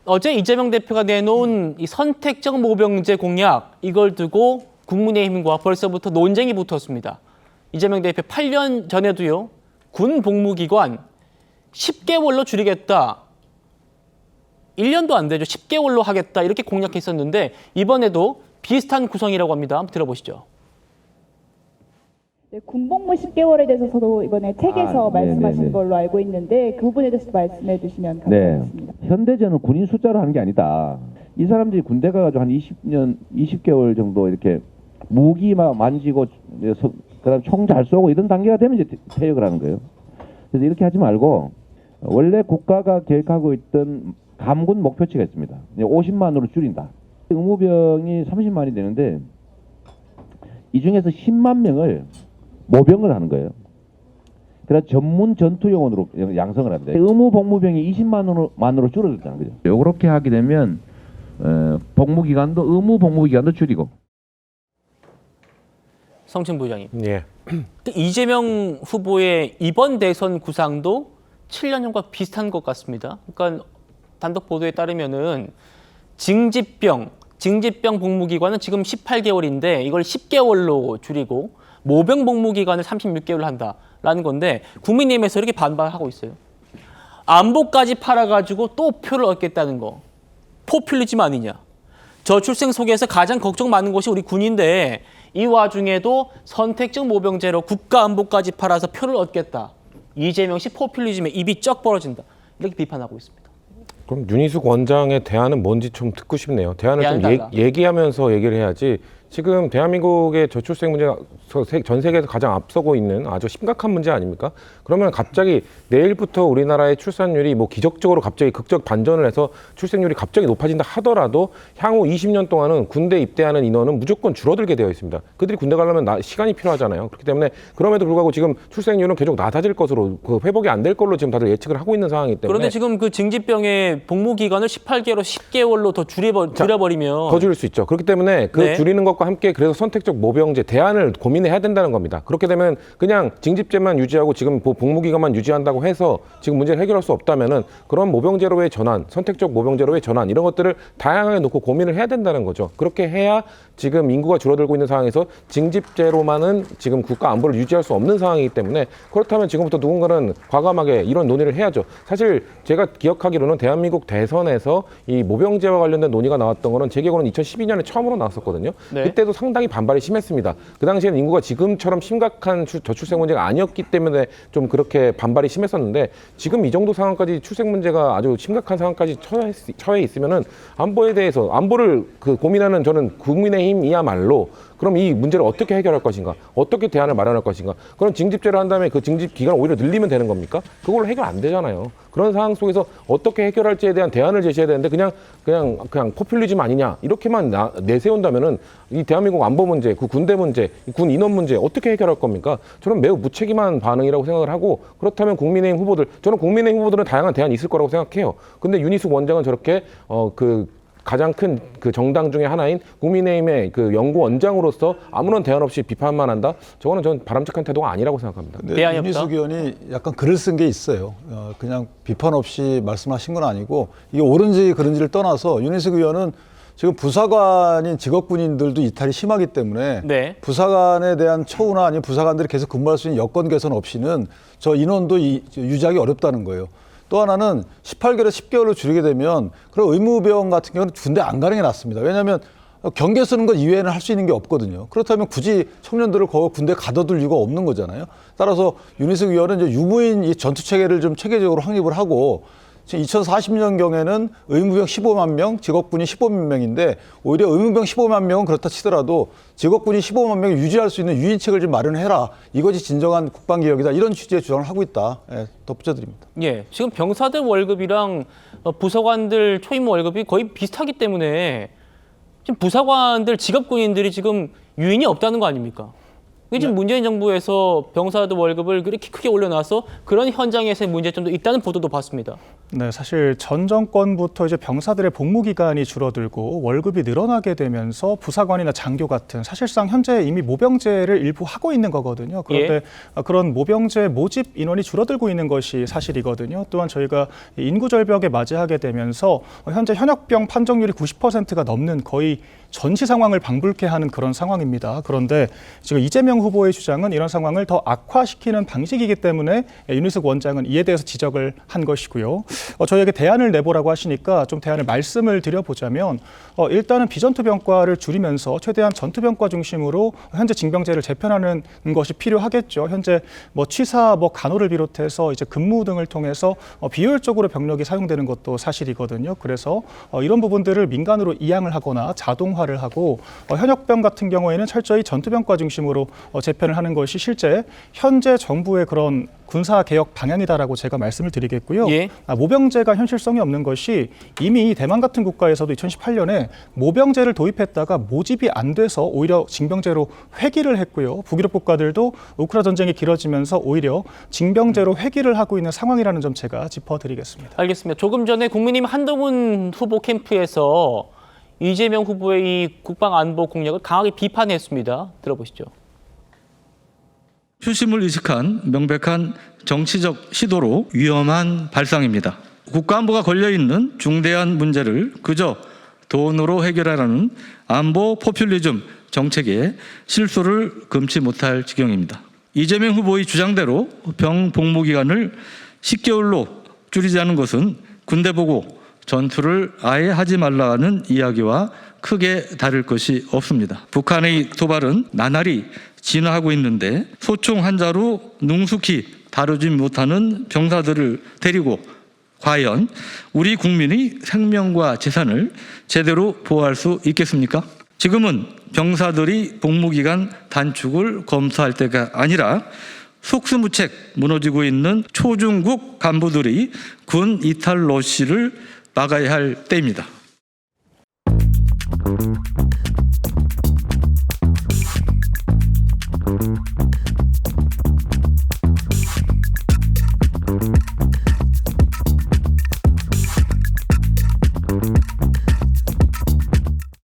어제 이재명 대표가 내놓은 이 선택적 모병제 공약 이걸 두고 국민의힘과 벌써부터 논쟁이 붙었습니다. 이재명 대표 8년 전에도요. 군 복무기관 10개월로 줄이겠다. 1년도 안 되죠. 10개월로 하겠다. 이렇게 공약했었는데 이번에도 비슷한 구성이라고 합니다. 한번 들어보시죠. 네, 군복무 10개월에 대해서도 이번에 책에서 말씀하신 네네네. 걸로 알고 있는데 그 부분에 대해서 말씀해 주시면 감사하겠습니다. 현대제는 군인 숫자로 하는 게 아니다. 이 사람들이 군대 가가지고 한 20년, 20개월 정도 이렇게 무기 막 만지고 그다음 총 잘 쏘고 이런 단계가 되면 이제 퇴역을 하는 거예요. 그래서 이렇게 하지 말고 원래 국가가 계획하고 있던 감군 목표치가 있습니다. 50만으로 줄인다. 의무병이 30만이 되는데 이 중에서 10만 명을 모병을 하는 거예요. 그래서 전문 전투 요원으로 양성을 합니다. 의무 복무병이 20만으로 줄어들다는 거죠. 요렇게 하게 되면 복무 기간도 의무 복무 기간도 줄이고. 성춘 부장님. 예. 이재명 후보의 이번 대선 구상도 7년 전과 비슷한 것 같습니다. 그러니까 단독 보도에 따르면은 징집병 복무기간은 지금 18개월인데 이걸 10개월로 줄이고 모병 복무기간을 36개월로 한다라는 건데 국민의힘에서 이렇게 반발하고 있어요. 안보까지 팔아가지고 또 표를 얻겠다는 거. 포퓰리즘 아니냐. 저출생 속에서 가장 걱정 많은 것이 우리 군인데 이 와중에도 선택적 모병제로 국가 안보까지 팔아서 표를 얻겠다. 이재명 씨 포퓰리즘에 입이 쩍 벌어진다. 이렇게 비판하고 있습니다. 그럼 윤희숙 원장의 대안은 뭔지 좀 듣고 싶네요. 대안을 좀 달라. 얘기하면서 얘기를 해야지. 지금 대한민국의 저출생 문제가 전 세계에서 가장 앞서고 있는 아주 심각한 문제 아닙니까? 그러면 갑자기 내일부터 우리나라의 출산율이 뭐 기적적으로 갑자기 극적 반전을 해서 출생률이 갑자기 높아진다 하더라도 향후 20년 동안은 군대 입대하는 인원은 무조건 줄어들게 되어 있습니다. 그들이 군대 가려면 시간이 필요하잖아요. 그렇기 때문에 그럼에도 불구하고 지금 출생률은 계속 낮아질 것으로 회복이 안 될 걸로 지금 다들 예측을 하고 있는 상황이기 때문에 그런데 지금 그 징집병의 복무 기간을 18개월로 10개월로 더 줄여버리면 더 줄일 수 있죠. 그렇기 때문에 그 네. 줄이는 것과 함께 그래서 선택적 모병제 대안을 고민해야 된다는 겁니다. 그렇게 되면 그냥 징집제만 유지하고 지금 복무기간만 유지한다고 해서 지금 문제를 해결할 수 없다면은 그런 모병제로의 전환, 선택적 모병제로의 전환 이런 것들을 다양하게 놓고 고민을 해야 된다는 거죠. 그렇게 해야 지금 인구가 줄어들고 있는 상황에서 징집제로만은 지금 국가 안보를 유지할 수 없는 상황이기 때문에 그렇다면 지금부터 누군가는 과감하게 이런 논의를 해야죠. 사실 제가 기억하기로는 대한민국 대선에서 이 모병제와 관련된 논의가 나왔던 거는 제 기억으로는 2012년에 처음으로 나왔었거든요. 네. 그때도 상당히 반발이 심했습니다. 그 당시에는 인구가 지금처럼 심각한 저출생 문제가 아니었기 때문에 좀 그렇게 반발이 심했었는데 지금 이 정도 상황까지 출생 문제가 아주 심각한 상황까지 처해 있으면은 안보에 대해서 안보를 고민하는 저는 국민의힘이야말로 그럼 이 문제를 어떻게 해결할 것인가? 어떻게 대안을 마련할 것인가? 그럼 징집제를 한 다음에 그 징집 기간을 오히려 늘리면 되는 겁니까? 그걸로 해결 안 되잖아요. 그런 상황 속에서 어떻게 해결할지에 대한 대안을 제시해야 되는데 그냥 포퓰리즘 아니냐 이렇게만 내세운다면은 이 대한민국 안보 문제, 그 군대 문제, 군 인원 문제 어떻게 해결할 겁니까? 저는 매우 무책임한 반응이라고 생각을 하고 그렇다면 국민의힘 후보들, 저는 국민의힘 후보들은 다양한 대안이 있을 거라고 생각해요. 근데 윤희숙 원장은 저렇게 가장 큰 그 정당 중에 하나인 국민의힘의 그 연구원장으로서 아무런 대안 없이 비판만 한다? 저거는 전 바람직한 태도가 아니라고 생각합니다. 네, 대안이 없다? 윤희숙 의원이 약간 글을 쓴 게 있어요. 그냥 비판 없이 말씀하신 건 아니고 이게 옳은지 그른지를 떠나서 윤희숙 의원은 지금 부사관인 직업군인들도 이탈이 심하기 때문에 네. 부사관에 대한 처우나 아니면 부사관들이 계속 근무할 수 있는 여건 개선 없이는 저 인원도 유지하기 어렵다는 거예요. 또 하나는 18개월에서 10개월로 줄이게 되면 그런 의무병 같은 경우는 군대 안 가는 게 낫습니다. 왜냐하면 경계 쓰는 것 이외에는 할 수 있는 게 없거든요. 그렇다면 굳이 청년들을 군대 가둬둘 이유가 없는 거잖아요. 따라서 윤희숙 의원은 이제 유무인 이 전투 체계를 좀 체계적으로 확립을 하고 지금 2040년경에는 의무병 15만 명, 직업군이 15만 명인데 오히려 의무병 15만 명은 그렇다 치더라도 직업군이 15만 명을 유지할 수 있는 유인책을 좀 마련해라. 이것이 진정한 국방개혁이다. 이런 취지의 주장을 하고 있다. 덧붙여드립니다. 예, 지금 병사들 월급이랑 부사관들 초임 월급이 거의 비슷하기 때문에 지금 부사관들 직업군인들이 지금 유인이 없다는 거 아닙니까? 이게 지금 문재인 정부에서 병사들 월급을 그렇게 크게 올려놔서 그런 현장에서의 문제점도 있다는 보도도 봤습니다. 네, 사실 전 정권부터 이제 병사들의 복무 기간이 줄어들고 월급이 늘어나게 되면서 부사관이나 장교 같은 사실상 현재 이미 모병제를 일부 하고 있는 거거든요. 그런데 그런 모병제 모집 인원이 줄어들고 있는 것이 사실이거든요. 또한 저희가 인구 절벽에 맞이하게 되면서 현재 현역병 판정률이 90%가 넘는 거의 전시 상황을 방불케 하는 그런 상황입니다. 그런데 지금 이재명 후보의 주장은 이런 상황을 더 악화시키는 방식이기 때문에 윤희숙 원장은 이에 대해서 지적을 한 것이고요. 저희에게 대안을 내보라고 하시니까 좀 대안을 말씀을 드려보자면 일단은 비전투병과를 줄이면서 최대한 전투병과 중심으로 현재 징병제를 재편하는 것이 필요하겠죠. 현재 취사, 간호를 비롯해서 이제 근무 등을 통해서 비효율적으로 병력이 사용되는 것도 사실이거든요. 그래서 이런 부분들을 민간으로 이양을 하거나 자동화를 하고 현역병 같은 경우에는 철저히 전투병과 중심으로 재편을 하는 것이 실제 현재 정부의 그런 군사개혁 방향이다라고 제가 말씀을 드리겠고요. 모병제가 현실성이 없는 것이 이미 대만 같은 국가에서도 2018년에 모병제를 도입했다가 모집이 안 돼서 오히려 징병제로 회귀를 했고요. 북유럽 국가들도 우크라 전쟁이 길어지면서 오히려 징병제로 회귀를 하고 있는 상황이라는 점 제가 짚어드리겠습니다. 알겠습니다. 조금 전에 국민의힘 한동훈 후보 캠프에서 이재명 후보의 이 국방안보 공약을 강하게 비판했습니다. 들어보시죠. 휴심을 의식한 명백한 정치적 시도로 위험한 발상입니다. 국가안보가 걸려있는 중대한 문제를 그저 돈으로 해결하라는 안보 포퓰리즘 정책에 실소를 금치 못할 지경입니다. 이재명 후보의 주장대로 병 복무 기간을 10개월로 줄이자는 것은 군대 보고 전투를 아예 하지 말라는 이야기와 크게 다를 것이 없습니다. 북한의 도발은 나날이 진화하고 있는데 소총 한자로 능숙히 다루지 못하는 병사들을 데리고 과연 우리 국민의 생명과 재산을 제대로 보호할 수 있겠습니까? 지금은 병사들이 복무기간 단축을 검토할 때가 아니라 속수무책 무너지고 있는 초중국 간부들이 군 이탈 러시를 막아야 할 때입니다.